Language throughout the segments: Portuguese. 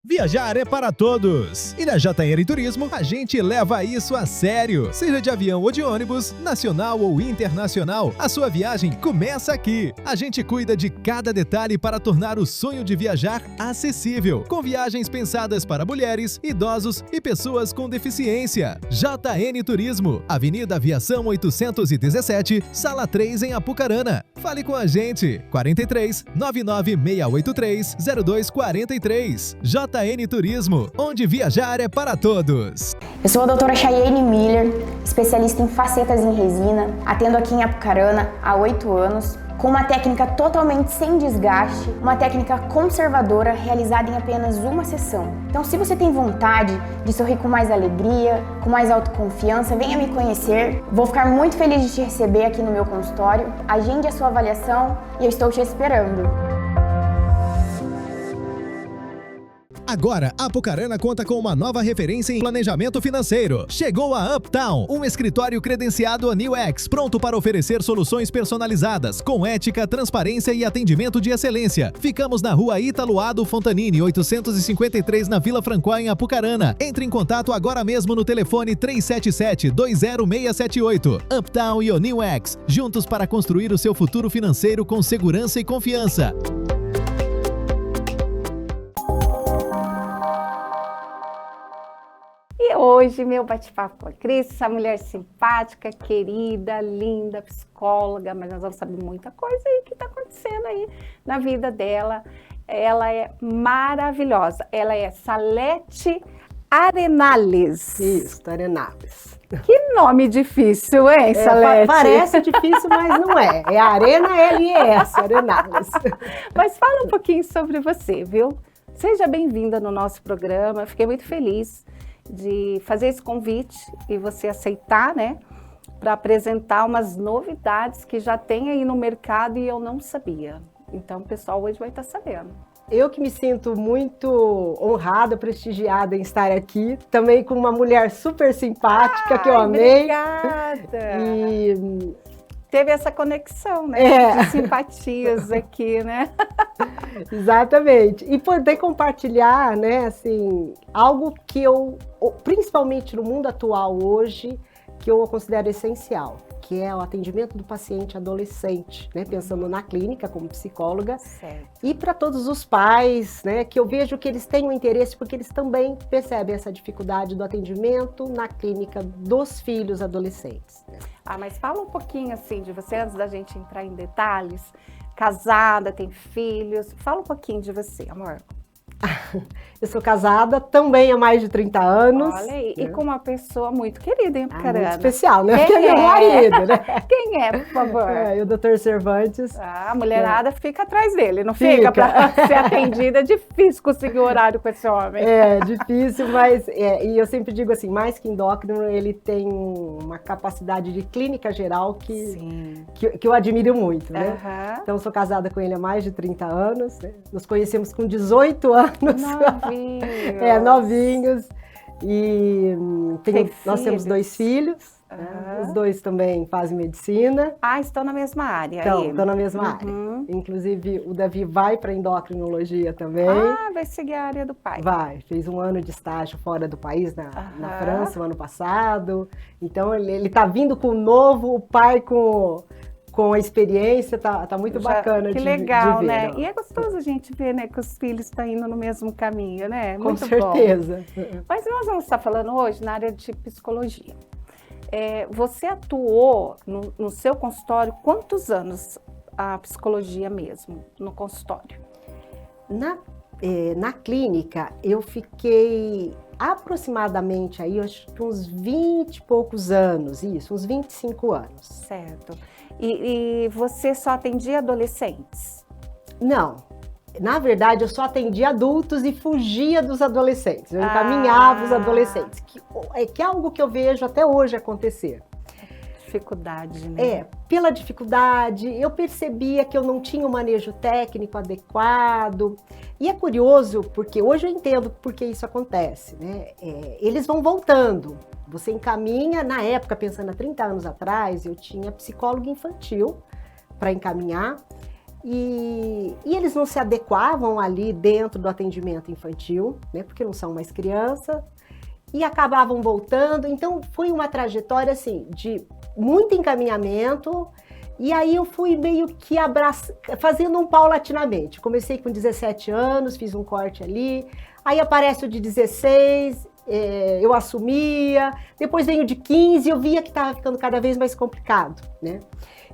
Viajar é para todos! E na JR Turismo, a gente leva isso a sério. Seja de avião ou de ônibus, nacional ou internacional, a sua viagem começa aqui. A gente cuida de cada detalhe para tornar o sonho de viajar acessível, com viagens pensadas para mulheres, idosos e pessoas com deficiência. JN Turismo, Avenida Aviação 817, Sala 3 em Apucarana. Fale com a gente, 43 99683 0243. JN Turismo, onde viajar é para todos. Eu sou a doutora Chayane Miller, especialista em facetas em resina, atendo aqui em Apucarana há 8 anos, com uma técnica totalmente sem desgaste, uma técnica conservadora realizada em apenas uma sessão. Então, se você tem vontade de sorrir com mais alegria, com mais autoconfiança, venha me conhecer. Vou ficar muito feliz de te receber aqui no meu consultório. Agende a sua avaliação e eu estou te esperando. Agora, Apucarana conta com uma nova referência em planejamento financeiro. Chegou a Uptown, um escritório credenciado a NewX, pronto para oferecer soluções personalizadas, com ética, transparência e atendimento de excelência. Ficamos na rua Ítalo Ado Fontanini, 853, na Vila Francois, em Apucarana. Entre em contato agora mesmo no telefone 377-20678. Uptown e o NewX, juntos para construir o seu futuro financeiro com segurança e confiança. E hoje, meu bate-papo com a Cris, essa mulher simpática, querida, linda, psicóloga, mas nós vamos saber muita coisa aí que está acontecendo aí na vida dela. Ela é maravilhosa. Ela é Salete Arenales. Isso, Arenales. Que nome difícil, hein, Salete? Parece difícil, mas não é. É Arena LES, Arenales. Mas fala um pouquinho sobre você, viu? Seja bem-vinda no nosso programa. Fiquei muito feliz de fazer esse convite e você aceitar, né, para apresentar umas novidades que já tem aí no mercado e eu não sabia. Então, o pessoal hoje vai estar sabendo. Eu que me sinto muito honrada, prestigiada em estar aqui, também com uma mulher super simpática que eu amei. Obrigada! E teve essa conexão, né, de simpatias aqui, né? Exatamente. E poder compartilhar, né, assim, algo que eu, principalmente no mundo atual hoje, que eu considero essencial, que é o atendimento do paciente adolescente, né, pensando na clínica como psicóloga. Certo. E para todos os pais, né, que eu vejo que eles têm um interesse, porque eles também percebem essa dificuldade do atendimento na clínica dos filhos adolescentes. Ah, mas fala um pouquinho assim de você, antes da gente entrar em detalhes. Casada, tem filhos. Fala um pouquinho de você, amor. Eu sou casada também há mais de 30 anos. Olha aí, e com uma pessoa muito querida em Apucarana. Muito especial, né? Quem Porque é meu marido, né? Quem é, por favor? O Dr. Cervantes. A mulherada fica atrás dele, não fica? Para ser atendida, é difícil conseguir horário com esse homem. É difícil, mas e eu sempre digo assim, mais que endócrino, ele tem uma capacidade de clínica geral que eu admiro muito, né? Então, eu sou casada com ele há mais de 30 anos, né? Nos conhecemos com 18 anos. Novinhos. Novinhos. E nós temos 2 filhos. Né? Os 2 também fazem medicina. Ah, estão na mesma área. Estão na mesma área. Inclusive, o Davi vai para endocrinologia também. Ah, vai seguir a área do pai. Vai. Fez 1 ano de estágio fora do país, na França, o ano passado. Então, ele está vindo com o novo, o pai com a experiência, tá muito bacana que legal, de ver, né? E é gostoso a gente ver, né, que os filhos estão indo no mesmo caminho, né? Muito com certeza. Bom. Mas nós vamos estar falando hoje na área de psicologia. Você atuou no seu consultório quantos anos a psicologia mesmo, no consultório? Na clínica, eu fiquei aproximadamente aí, acho que uns 20 e poucos anos, uns 25 anos. Certo. E você só atendia adolescentes? Não. Na verdade, eu só atendia adultos e fugia dos adolescentes. Eu encaminhava os adolescentes, que é algo que eu vejo até hoje acontecer. Dificuldade, né? Pela dificuldade, eu percebia que eu não tinha o manejo técnico adequado. E é curioso, porque hoje eu entendo por que isso acontece, né? Eles vão voltando. Você encaminha, na época, pensando há 30 anos atrás, eu tinha psicólogo infantil para encaminhar. E eles não se adequavam ali dentro do atendimento infantil, né, porque não são mais crianças, e acabavam voltando. Então, foi uma trajetória, assim, de muito encaminhamento, e aí eu fui meio que fazendo um paulatinamente. Comecei com 17 anos, fiz um corte ali, aí aparece o de 16, eu assumia, depois veio o de 15, eu via que estava ficando cada vez mais complicado, né?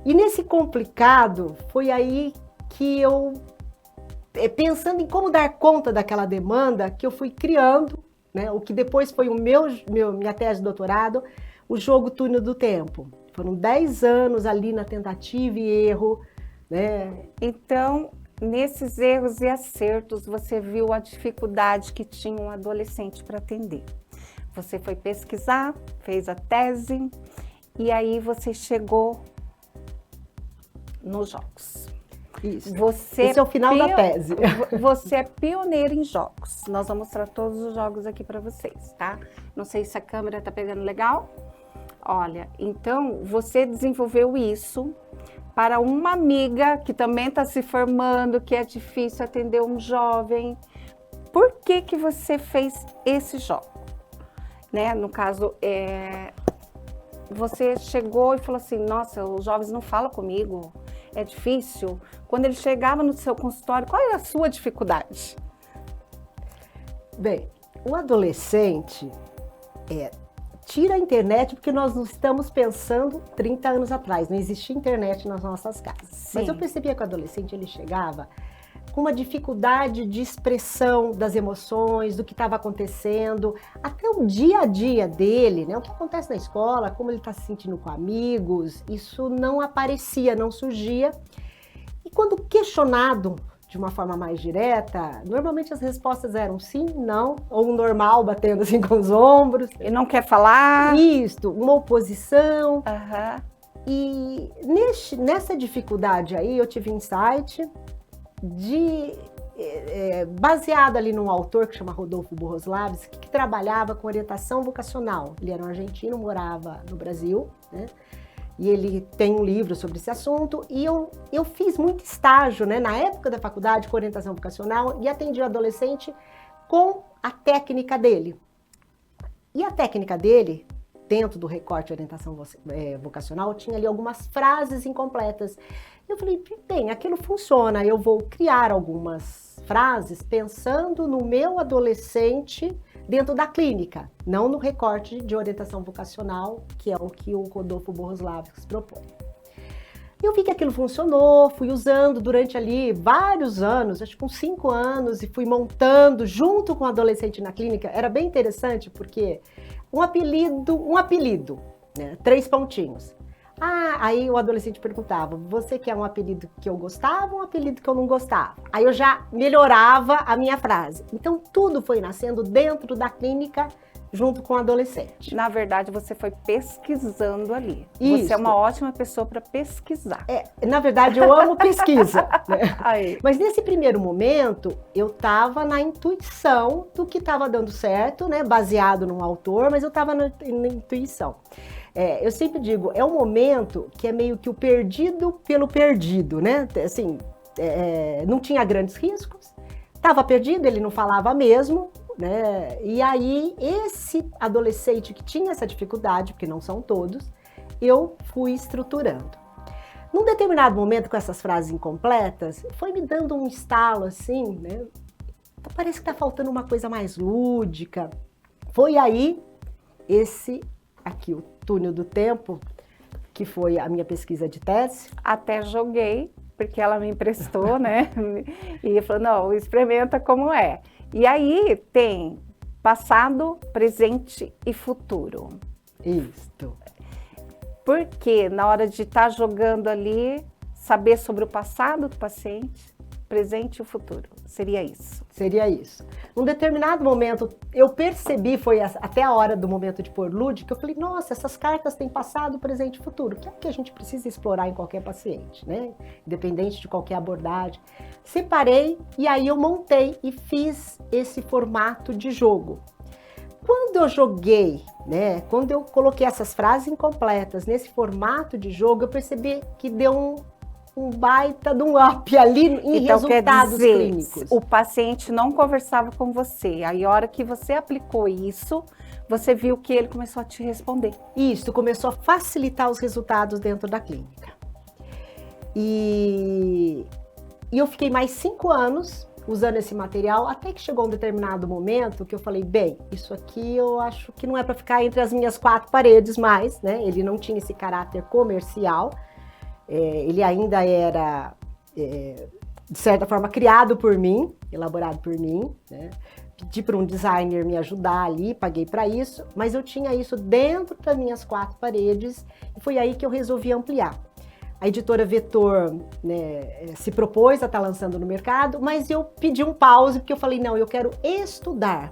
E nesse complicado, foi aí que eu, pensando em como dar conta daquela demanda, que eu fui criando, né, o que depois foi minha tese de doutorado, o jogo Túnel do Tempo. Foram 10 anos ali na tentativa e erro, né? Então, nesses erros e acertos, você viu a dificuldade que tinha um adolescente para atender. Você foi pesquisar, fez a tese, e aí você chegou nos jogos. Isso. Esse é o final da tese. Você é pioneiro em jogos. Nós vamos mostrar todos os jogos aqui para vocês, tá? Não sei se a câmera tá pegando legal. Olha, então você desenvolveu isso para uma amiga que também está se formando, que é difícil atender um jovem. Por que que você fez esse jogo? Né? No caso, você chegou e falou assim, nossa, os jovens não falam comigo, é difícil. Quando ele chegava no seu consultório, qual era a sua dificuldade? Bem, o adolescente tira a internet porque nós não estamos pensando 30 anos atrás, não existia internet nas nossas casas. Sim. Mas eu percebia que o adolescente ele chegava com uma dificuldade de expressão das emoções, do que estava acontecendo, até o dia a dia dele, né? O que acontece na escola, como ele está se sentindo com amigos, isso não aparecia, não surgia. E quando questionado de uma forma mais direta, normalmente as respostas eram sim, não, ou um normal batendo assim com os ombros. E não quer falar? Isto, uma oposição. Aham. E nessa dificuldade aí eu tive insight baseado ali num autor que chama Rodolfo Boroslavski, que trabalhava com orientação vocacional. Ele era um argentino, morava no Brasil, né? E ele tem um livro sobre esse assunto, e eu fiz muito estágio, né, na época da faculdade, com orientação vocacional, e atendi o adolescente com a técnica dele. E a técnica dele, dentro do recorte de orientação vocacional, tinha ali algumas frases incompletas. Eu falei, bem, aquilo funciona, eu vou criar algumas frases pensando no meu adolescente dentro da clínica, não no recorte de orientação vocacional, que é o que o Rodolfo Boroslavski propõe. Eu vi que aquilo funcionou, fui usando durante ali vários anos, acho que uns 5 anos, e fui montando junto com o adolescente na clínica. Era bem interessante porque um apelido, né? 3 pontinhos. Aí o adolescente perguntava, você quer um apelido que eu gostava ou um apelido que eu não gostava? Aí eu já melhorava a minha frase. Então tudo foi nascendo dentro da clínica junto com o adolescente. Na verdade, você foi pesquisando ali. Isso. Você é uma ótima pessoa para pesquisar. Na verdade, eu amo pesquisa. Né? Aí. Mas nesse primeiro momento, eu estava na intuição do que estava dando certo, né? Baseado num autor, mas eu estava na intuição. Eu sempre digo, é um momento que é meio que o perdido pelo perdido, né? Assim, não tinha grandes riscos, estava perdido, ele não falava mesmo, né? E aí, esse adolescente que tinha essa dificuldade, porque não são todos, eu fui estruturando. Num determinado momento, com essas frases incompletas, foi me dando um estalo assim, né? Parece que está faltando uma coisa mais lúdica. Foi aí aqui, o Túnel do Tempo, que foi a minha pesquisa de tese. Até joguei, porque ela me emprestou, né? E falou, não, experimenta como é. E aí tem passado, presente e futuro. Isto. Porque na hora de estar jogando ali, saber sobre o passado do paciente, presente e o futuro. Seria isso. Seria isso. Num determinado momento, eu percebi, foi até a hora do momento de pôr lúdico, eu falei, nossa, essas cartas têm passado, presente e futuro, que é o que a gente precisa explorar em qualquer paciente, né? Independente de qualquer abordagem. Separei e aí eu montei e fiz esse formato de jogo. Quando eu joguei, né, quando eu coloquei essas frases incompletas nesse formato de jogo, eu percebi que deu um baita de um up ali em então, resultados quer dizer, clínicos. O paciente não conversava com você, aí a hora que você aplicou isso, você viu que ele começou a te responder. Isso, começou a facilitar os resultados dentro da clínica. E eu fiquei mais 5 anos usando esse material, até que chegou um determinado momento que eu falei, bem, isso aqui eu acho que não é para ficar entre as minhas 4 paredes mais, né? Ele não tinha esse caráter comercial, ele ainda era, de certa forma, criado por mim, elaborado por mim, né? Pedi para um designer me ajudar ali, paguei para isso, mas eu tinha isso dentro das minhas 4 paredes e foi aí que eu resolvi ampliar. A editora Vetor, né, se propôs a estar lançando no mercado, mas eu pedi um pause porque eu falei, não, eu quero estudar.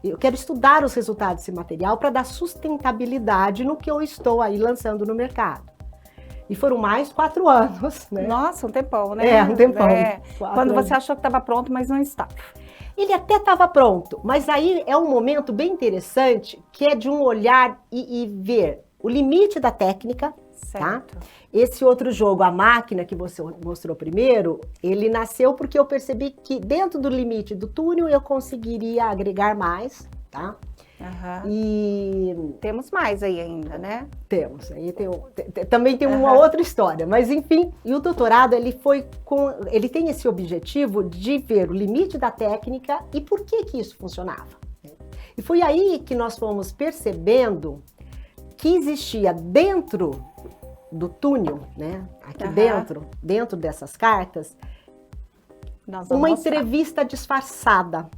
Eu quero estudar os resultados desse material para dar sustentabilidade no que eu estou aí lançando no mercado. E foram mais 4 anos, né? Nossa, um tempão, né? Um tempão. Quando você achou que estava pronto, mas não estava. Ele até estava pronto, mas aí é um momento bem interessante, que é de um olhar e ver o limite da técnica, certo. Tá? Esse outro jogo, a máquina que você mostrou primeiro, ele nasceu porque eu percebi que dentro do limite do túnel eu conseguiria agregar mais, tá? Uhum. E temos mais aí ainda, né? Temos. Aí também tem uma outra história, mas enfim. E o doutorado, ele tem esse objetivo de ver o limite da técnica e por que isso funcionava. E foi aí que nós fomos percebendo que existia dentro do túnel, né? Aqui dentro dessas cartas, uma entrevista disfarçada.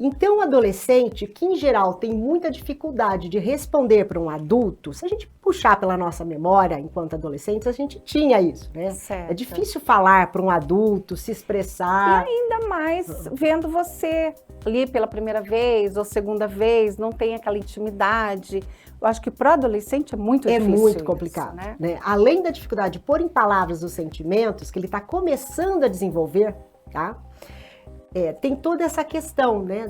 Então, o adolescente, que em geral tem muita dificuldade de responder para um adulto, se a gente puxar pela nossa memória enquanto adolescentes, a gente tinha isso, né? Certo. É difícil falar para um adulto, se expressar. E ainda mais vendo você ali pela primeira vez ou segunda vez, não tem aquela intimidade. Eu acho que para o adolescente é muito difícil. É muito complicado, isso, né? Além da dificuldade de pôr em palavras os sentimentos que ele está começando a desenvolver, tá? Tem toda essa questão, né,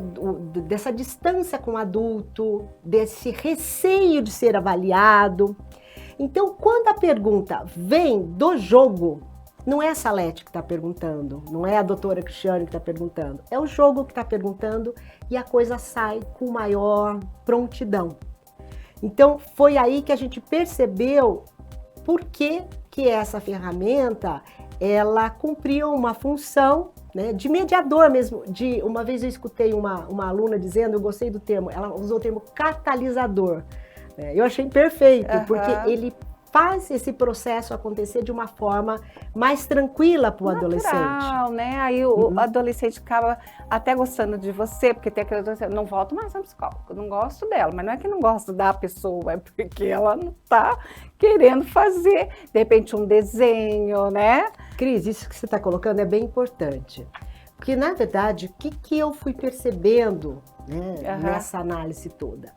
dessa distância com o adulto, desse receio de ser avaliado. Então, quando a pergunta vem do jogo, não é a Salete que está perguntando, não é a doutora Cristiane que está perguntando, é o jogo que está perguntando e a coisa sai com maior prontidão. Então, foi aí que a gente percebeu por que essa ferramenta, ela cumpria uma função, né, de mediador mesmo. Uma vez eu escutei uma aluna dizendo, eu gostei do termo, ela usou o termo catalisador. Eu achei perfeito, porque ele faz esse processo acontecer de uma forma mais tranquila para o adolescente. Né? Aí o adolescente acaba até gostando de você, porque tem aquele adolescente, não volto mais na psicóloga, eu não gosto dela, mas não é que não gosto da pessoa, é porque ela não está querendo fazer, de repente, um desenho, né? Cris, isso que você está colocando é bem importante, porque, na verdade, o que eu fui percebendo, né, nessa análise toda?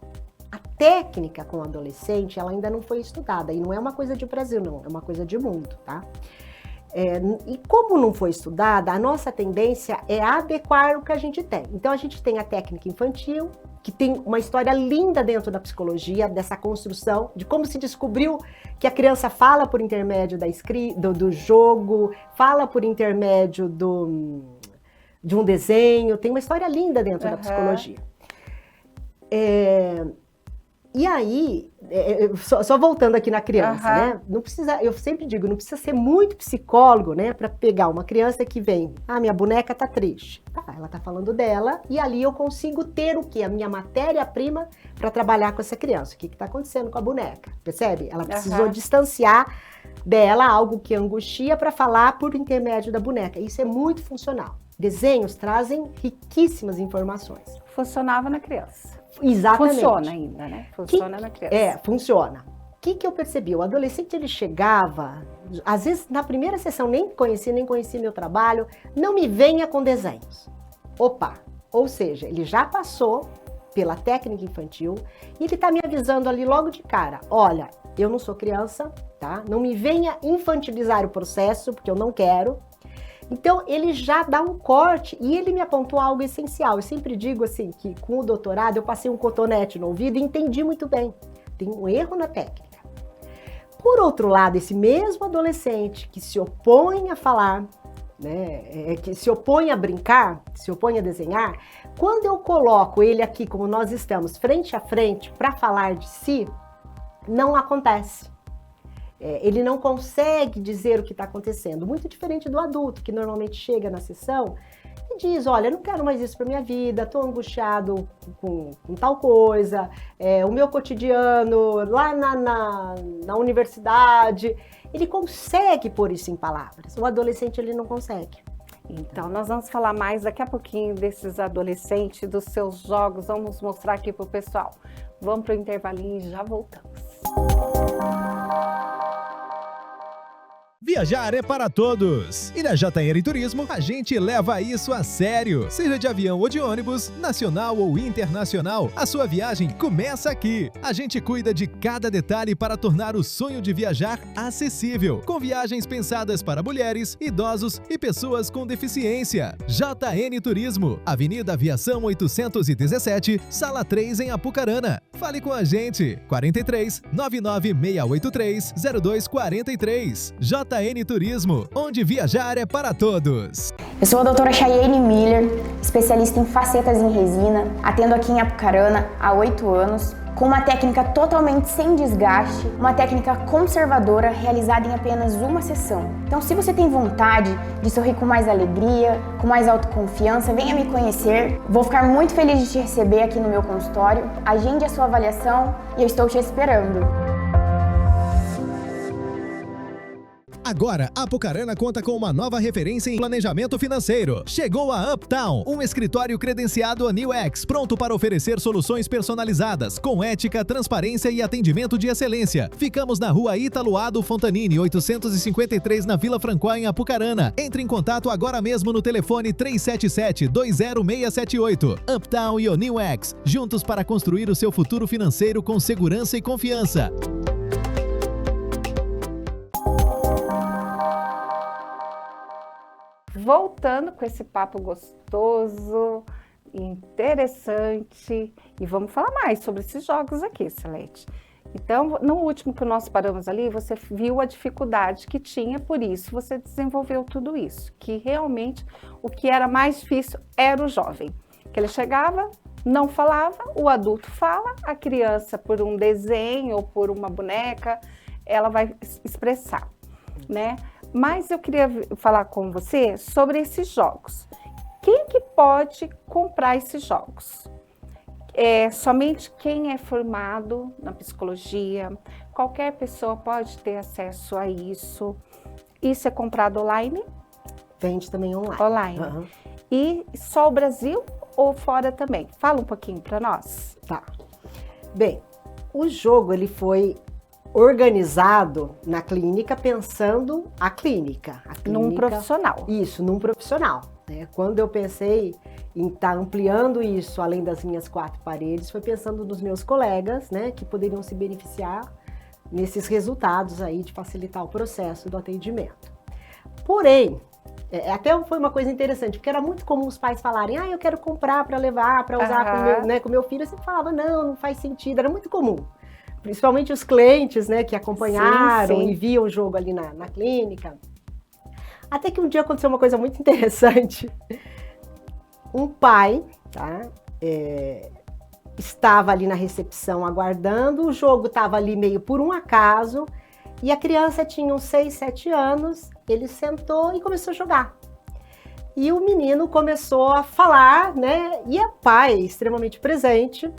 A técnica com o adolescente, ela ainda não foi estudada, e não é uma coisa de Brasil, não, é uma coisa de mundo, tá? E como não foi estudada, a nossa tendência é adequar o que a gente tem. Então, a gente tem a técnica infantil, que tem uma história linda dentro da psicologia, dessa construção, de como se descobriu que a criança fala por intermédio do jogo, fala por intermédio de um desenho, tem uma história linda dentro da psicologia. E aí, só voltando aqui na criança, né? Não precisa, eu sempre digo, não precisa ser muito psicólogo, né? Para pegar uma criança que vem, minha boneca tá triste. Ela tá falando dela e ali eu consigo ter o quê? A minha matéria-prima para trabalhar com essa criança. O que tá acontecendo com a boneca? Percebe? Ela precisou distanciar dela algo que angustia para falar por intermédio da boneca. Isso é muito funcional. Desenhos trazem riquíssimas informações. Funcionava na criança. Exatamente. Funciona ainda, né? Funciona na criança. Funciona. O que eu percebi? O adolescente, ele chegava, às vezes na primeira sessão nem conhecia meu trabalho, não me venha com desenhos. Opa! Ou seja, ele já passou pela técnica infantil e ele está me avisando ali logo de cara, olha, eu não sou criança, tá? Não me venha infantilizar o processo, porque eu não quero. Então, ele já dá um corte e ele me apontou algo essencial. Eu sempre digo assim, que com o doutorado eu passei um cotonete no ouvido e entendi muito bem. Tem um erro na técnica. por outro lado, esse mesmo adolescente que se opõe a falar, né, que se opõe a brincar, se opõe a desenhar, quando eu coloco ele aqui, como nós estamos, frente a frente, para falar de si, não acontece. Ele não consegue dizer o que está acontecendo. Muito diferente do adulto, que normalmente chega na sessão e diz, olha, não quero mais isso para minha vida, estou angustiado com tal coisa, o meu cotidiano lá na universidade. Ele consegue pôr isso em palavras. O adolescente, ele não consegue. Então, nós vamos falar mais daqui a pouquinho desses adolescentes, dos seus jogos, vamos mostrar aqui para o pessoal. Vamos para o intervalinho e já voltamos. Viajar é para todos! E na JR Turismo, a gente leva isso a sério. Seja de avião ou de ônibus, nacional ou internacional, a sua viagem começa aqui. A gente cuida de cada detalhe para tornar o sonho de viajar acessível, com viagens pensadas para mulheres, idosos e pessoas com deficiência. JN Turismo, Avenida Aviação 817, Sala 3 em Apucarana. Fale com a gente, 43 99683 0243. JN Turismo, onde viajar é para todos. Eu sou a doutora Chayane Miller, especialista em facetas em resina, atendo aqui em Apucarana há 8 anos, com uma técnica totalmente sem desgaste, uma técnica conservadora realizada em apenas uma sessão. Então, se você tem vontade de sorrir com mais alegria, com mais autoconfiança, venha me conhecer. Vou ficar muito feliz de te receber aqui no meu consultório. Agende a sua avaliação e eu estou te esperando. Agora, Apucarana conta com uma nova referência em planejamento financeiro. Chegou a Uptown, um escritório credenciado a NewX, pronto para oferecer soluções personalizadas, com ética, transparência e atendimento de excelência. Ficamos na rua Ítalo Ado Fontanini, 853, na Vila Francois, em Apucarana. Entre em contato agora mesmo no telefone 377-20678. Uptown e o NewX, juntos para construir o seu futuro financeiro com segurança e confiança. Voltando com esse papo gostoso, interessante, e vamos falar mais sobre esses jogos aqui, Celeste. Então, no último que nós paramos ali, você viu a dificuldade que tinha, por isso você desenvolveu tudo isso, que realmente o que era mais difícil era o jovem, que ele chegava, não falava, o adulto fala, a criança por um desenho ou por uma boneca, ela vai expressar, né? Mas eu queria falar com você sobre esses jogos. Quem que pode comprar esses jogos? Somente quem é formado na psicologia, qualquer pessoa pode ter acesso a isso. Isso é comprado online? Vende também online. Online. Uhum. E só o Brasil ou fora também? Fala um pouquinho para nós. Tá. Bem, o jogo ele foi organizado na clínica pensando a clínica. Num profissional. Isso, num profissional. Né? Quando eu pensei em estar ampliando isso além das minhas 4 paredes, foi pensando nos meus colegas, né, que poderiam se beneficiar nesses resultados aí de facilitar o processo do atendimento. Porém, até foi uma coisa interessante, porque era muito comum os pais falarem, eu quero comprar para levar, para usar com o meu filho. Eu sempre falava, não faz sentido, era muito comum. Principalmente os clientes, né, que acompanharam e viam o jogo ali na clínica. Até que um dia aconteceu uma coisa muito interessante. Um pai, tá, estava ali na recepção aguardando, o jogo estava ali meio por um acaso, e a criança tinha uns 6, 7 anos, ele sentou e começou a jogar. E o menino começou a falar, né, e o pai extremamente presente,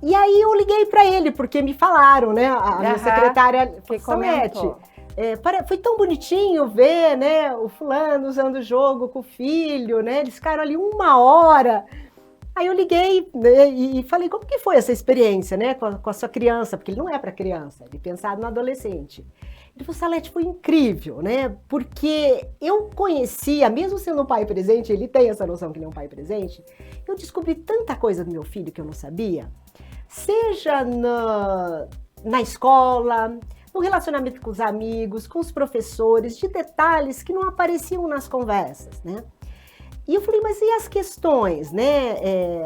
E aí eu liguei para ele, porque me falaram, né? A minha secretária comentou. Foi tão bonitinho ver, né, o fulano usando o jogo com o filho, né? Eles ficaram ali 1 hora. Aí eu liguei, né, e falei, como que foi essa experiência, né, com a sua criança? Porque ele não é para criança, ele é pensado no adolescente. Ele falou, Salete, foi incrível, né? Porque eu conhecia, mesmo sendo um pai presente, ele tem essa noção que ele é um pai presente, eu descobri tanta coisa do meu filho que eu não sabia. Seja na escola, no relacionamento com os amigos, com os professores, de detalhes que não apareciam nas conversas, né? E eu falei, mas e as questões, né?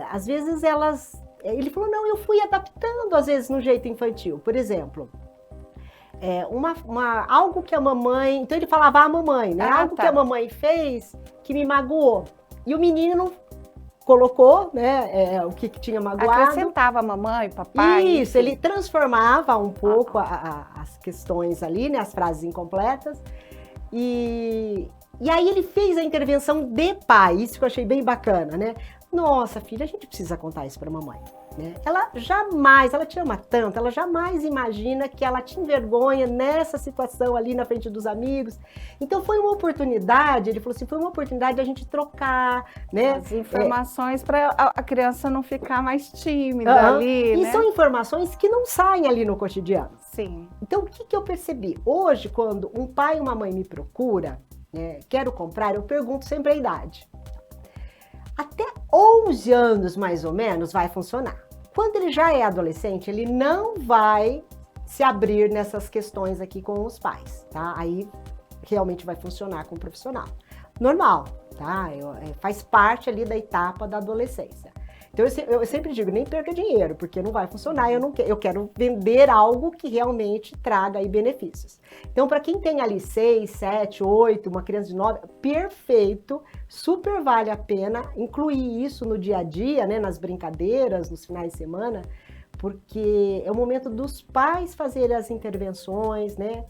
Às vezes elas Ele falou, não, eu fui adaptando às vezes no jeito infantil. Por exemplo, algo que a mamãe... Então ele falava a mamãe, né? Algo que a mamãe fez que me magoou. E o menino colocou, né, o que tinha magoado. Acrescentava mamãe, papai. Isso, ele transformava um pouco as questões ali, né, as frases incompletas. E aí ele fez a intervenção de pai, isso que eu achei bem bacana, né? Nossa, filha, a gente precisa contar isso para a mamãe. Né? Ela te ama tanto, ela jamais imagina que ela te envergonha nessa situação ali na frente dos amigos. Então foi uma oportunidade, ele falou assim, foi uma oportunidade de a gente trocar, né? As informações para a criança não ficar mais tímida ali, E né? são informações que não saem ali no cotidiano. Sim. Então o que eu percebi? Hoje, quando um pai e uma mãe me procura, né, quero comprar, eu pergunto sempre a idade. Até 11 anos, mais ou menos, vai funcionar. Quando ele já é adolescente, ele não vai se abrir nessas questões aqui com os pais, tá? Aí realmente vai funcionar com o profissional. Normal, tá? Faz parte ali da etapa da adolescência. Então eu sempre digo, nem perca dinheiro, porque não vai funcionar, eu quero vender algo que realmente traga aí benefícios. Então, para quem tem ali 6, 7, 8, uma criança de 9, perfeito, super vale a pena incluir isso no dia a dia, né, nas brincadeiras, nos finais de semana, porque é o momento dos pais fazerem as intervenções, né,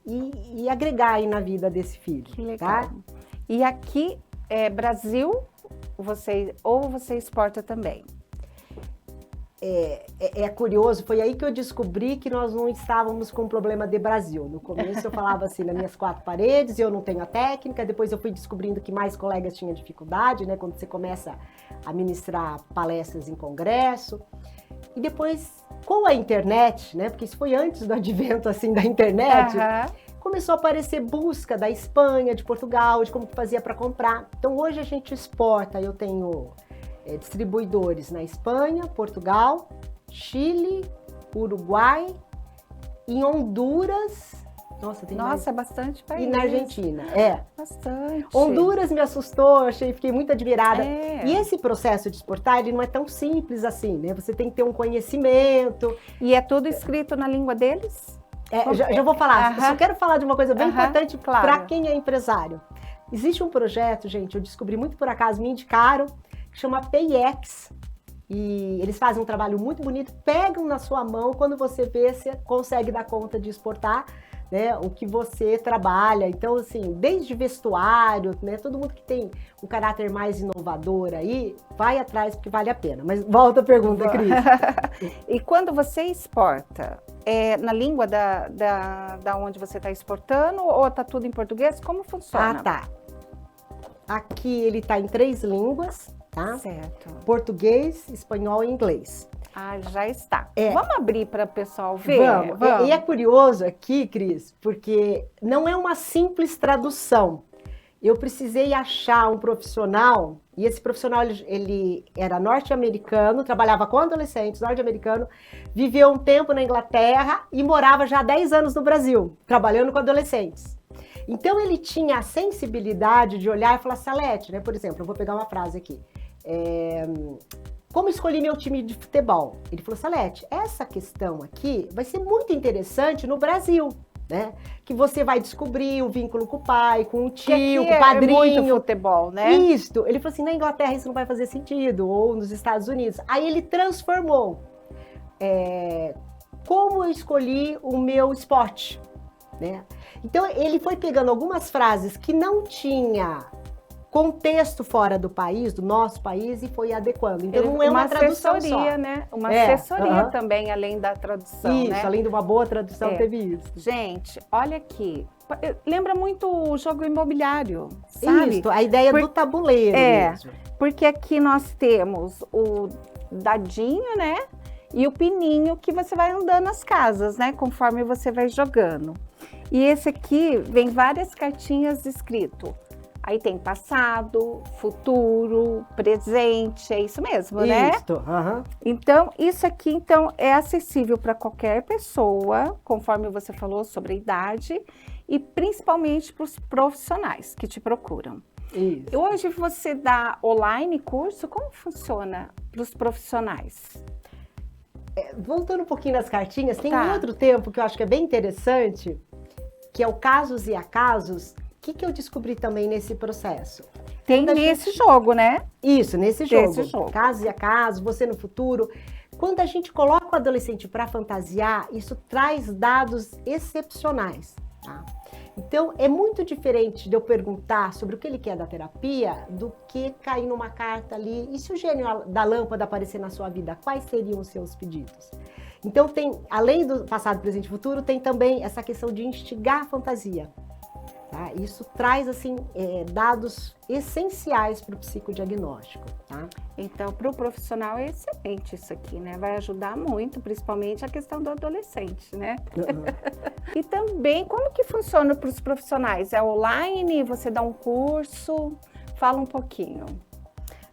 e agregar aí na vida desse filho. Que legal. Tá? E aqui, Brasil... Você exporta também? É curioso, foi aí que eu descobri que nós não estávamos com um problema de Brasil. No começo eu falava assim, nas minhas 4 paredes, eu não tenho a técnica, depois eu fui descobrindo que mais colegas tinham dificuldade, né? Quando você começa a ministrar palestras em congresso. E depois, com a internet, né? Porque isso foi antes do advento, assim, da internet... Começou a aparecer busca da Espanha, de Portugal, de como que fazia para comprar. Então, hoje a gente exporta, eu tenho distribuidores na Espanha, Portugal, Chile, Uruguai, em Honduras... Nossa, é bastante país. E na Argentina, Bastante. Honduras me assustou, fiquei muito admirada. E esse processo de exportar, ele não é tão simples assim, né? Você tem que ter um conhecimento. E é tudo escrito na língua deles? Já vou falar, só quero falar de uma coisa bem importante para claro. quem é empresário. Existe um projeto, gente, eu descobri muito por acaso, me indicaram, que chama PayEx. E eles fazem um trabalho muito bonito, pegam na sua mão, quando você vê, você consegue dar conta de exportar, né, o que você trabalha. Então, assim, desde vestuário, né, todo mundo que tem um caráter mais inovador aí, vai atrás porque vale a pena. Mas volta a pergunta, Cris. E quando você exporta, na língua da onde você está exportando ou está tudo em português? Como funciona? Tá. Aqui ele está em 3 línguas, tá? Certo. Português, espanhol e inglês. Já está. Vamos abrir para o pessoal ver? Vamos. E é curioso aqui, Cris, porque não é uma simples tradução. Eu precisei achar um profissional, e esse profissional ele era norte-americano, trabalhava com adolescentes, norte-americano, viveu um tempo na Inglaterra e morava já há 10 anos no Brasil, trabalhando com adolescentes. Então ele tinha a sensibilidade de olhar e falar, Salete, né? Por exemplo, eu vou pegar uma frase aqui. Como escolhi meu time de futebol? Ele falou, Salete, essa questão aqui vai ser muito interessante no Brasil, né? Que você vai descobrir o vínculo com o pai, com o tio, com o padrinho. É muito futebol, né? Isso. Ele falou assim, na Inglaterra isso não vai fazer sentido, ou nos Estados Unidos. Aí ele transformou. Como eu escolhi o meu esporte, né? Então ele foi pegando algumas frases que não tinha contexto fora do país, do nosso país, e foi adequando. Então não é uma tradução assessoria, só. Né? Uma assessoria também, além da tradução, isso, né? Além de uma boa tradução, teve isso. Gente, olha aqui. Lembra muito o jogo imobiliário, sabe? Isso, a ideia do tabuleiro mesmo. Porque aqui nós temos o dadinho, né? E o pininho que você vai andando nas casas, né? Conforme você vai jogando. E esse aqui vem várias cartinhas escrito. Aí tem passado, futuro, presente, é isso mesmo, né? Isso, Então, isso aqui é acessível para qualquer pessoa, conforme você falou sobre a idade, e principalmente para os profissionais que te procuram. Isso. Hoje você dá online curso, como funciona para os profissionais? Voltando um pouquinho nas cartinhas, tem Tá. um outro tempo que eu acho que é bem interessante, que é o casos e acasos. O que eu descobri também nesse processo? Tem nesse jogo, né? Isso, nesse jogo. Nesse jogo. Casos e acasos, você no futuro. Quando a gente coloca o adolescente para fantasiar, isso traz dados excepcionais, tá? Então, é muito diferente de eu perguntar sobre o que ele quer da terapia do que cair numa carta ali. E se o gênio da lâmpada aparecer na sua vida, quais seriam os seus pedidos? Então, além do passado, presente e futuro, tem também essa questão de instigar a fantasia. Tá? Isso traz, assim, dados essenciais para o psicodiagnóstico, tá? Então, para o profissional é excelente isso aqui, né? Vai ajudar muito, principalmente a questão do adolescente, né? E também, como que funciona para os profissionais? É online? Você dá um curso? Fala um pouquinho.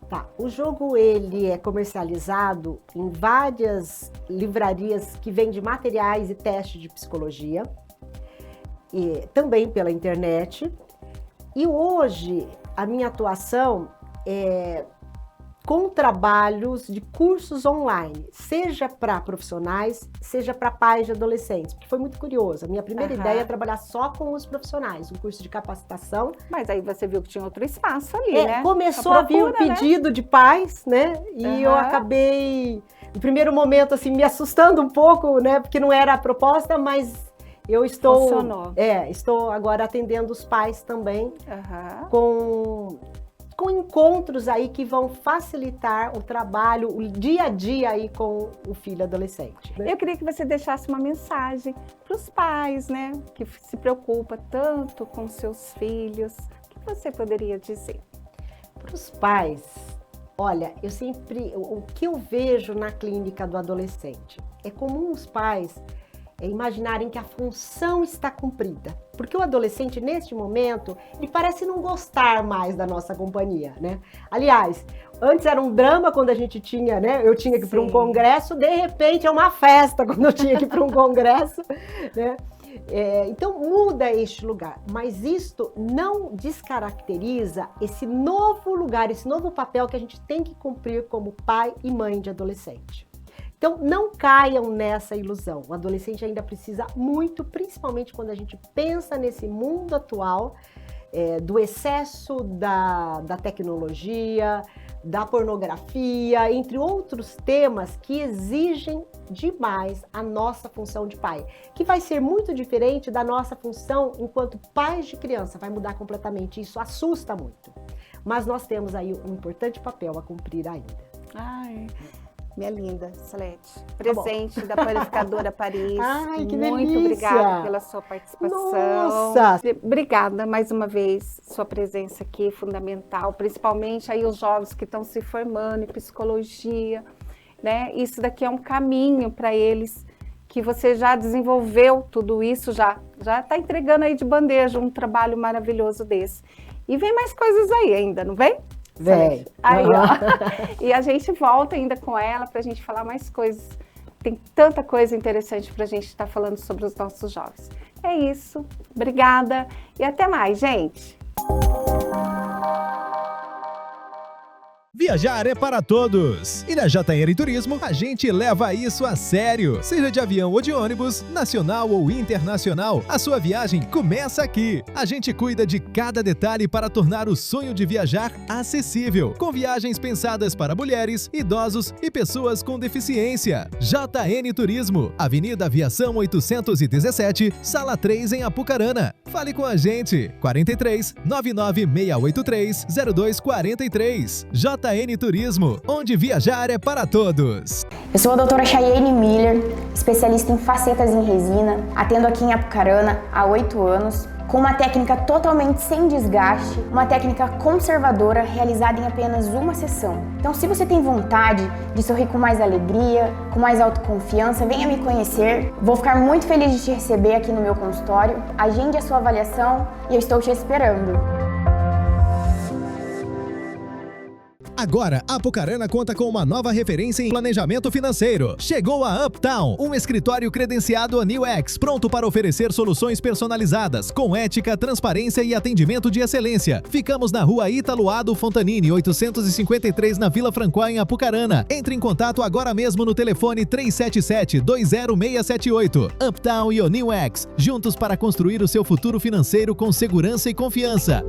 Tá, o jogo ele é comercializado em várias livrarias que vendem materiais e testes de psicologia, e também pela internet. E hoje a minha atuação é com trabalhos de cursos online, seja para profissionais, seja para pais de adolescentes, porque foi muito curioso. A minha primeira ideia é trabalhar só com os profissionais, um curso de capacitação. Mas aí você viu que tinha outro espaço ali, né? Começou a vir um pedido de pais, né? E eu acabei, no primeiro momento, assim, me assustando um pouco, né? Porque não era a proposta, mas eu estou... Funcionou. Estou agora atendendo os pais também com encontros aí que vão facilitar o trabalho, o dia a dia aí com o filho adolescente, né? Eu queria que você deixasse uma mensagem para os pais, né, que se preocupa tanto com seus filhos. O que você poderia dizer? Para os pais, olha, o que eu vejo na clínica do adolescente é comum os pais imaginarem que a função está cumprida. Porque o adolescente, neste momento, ele parece não gostar mais da nossa companhia, né? Aliás, antes era um drama quando a gente tinha, né? Eu tinha que ir para um congresso, de repente é uma festa quando eu tinha que ir para um congresso, né? Então muda este lugar, mas isto não descaracteriza esse novo lugar, esse novo papel que a gente tem que cumprir como pai e mãe de adolescente. Então, não caiam nessa ilusão. O adolescente ainda precisa muito, principalmente quando a gente pensa nesse mundo atual, do excesso da tecnologia, da pornografia, entre outros temas que exigem demais a nossa função de pai, que vai ser muito diferente da nossa função enquanto pais de criança, vai mudar completamente. Isso assusta muito. Mas nós temos aí um importante papel a cumprir ainda. Ai, minha linda, Salete, presente da Panificadora Paris. Ai, que muito delícia. Obrigada pela sua participação. Nossa! Obrigada mais uma vez, sua presença aqui é fundamental, principalmente aí os jovens que estão se formando em psicologia, né? Isso daqui é um caminho para eles, que você já desenvolveu tudo isso, já está entregando aí de bandeja um trabalho maravilhoso desse. E vem mais coisas aí ainda, não vem? Vem. Aí, ó. E a gente volta ainda com ela para a gente falar mais coisas. Tem tanta coisa interessante para a gente estar falando sobre os nossos jovens. É isso. Obrigada e até mais, gente. Viajar é para todos! E na JR Turismo, a gente leva isso a sério. Seja de avião ou de ônibus, nacional ou internacional, a sua viagem começa aqui. A gente cuida de cada detalhe para tornar o sonho de viajar acessível, com viagens pensadas para mulheres, idosos e pessoas com deficiência. JN Turismo, Avenida Aviação 817, Sala 3 em Apucarana. Fale com a gente, 43 99683 0243. JN Turismo, onde viajar é para todos. Eu sou a doutora Chayane Miller, especialista em facetas em resina, atendo aqui em Apucarana há 8 anos, com uma técnica totalmente sem desgaste, uma técnica conservadora realizada em apenas uma sessão. Então, se você tem vontade de sorrir com mais alegria, com mais autoconfiança, venha me conhecer. Vou ficar muito feliz de te receber aqui no meu consultório. Agende a sua avaliação e eu estou te esperando. Agora, Apucarana conta com uma nova referência em planejamento financeiro. Chegou a Uptown, um escritório credenciado ANEWX, pronto para oferecer soluções personalizadas, com ética, transparência e atendimento de excelência. Ficamos na rua Ítalo Ado Fontanini, 853, na Vila Francois, em Apucarana. Entre em contato agora mesmo no telefone 377-20678. Uptown e ANEWX, juntos para construir o seu futuro financeiro com segurança e confiança.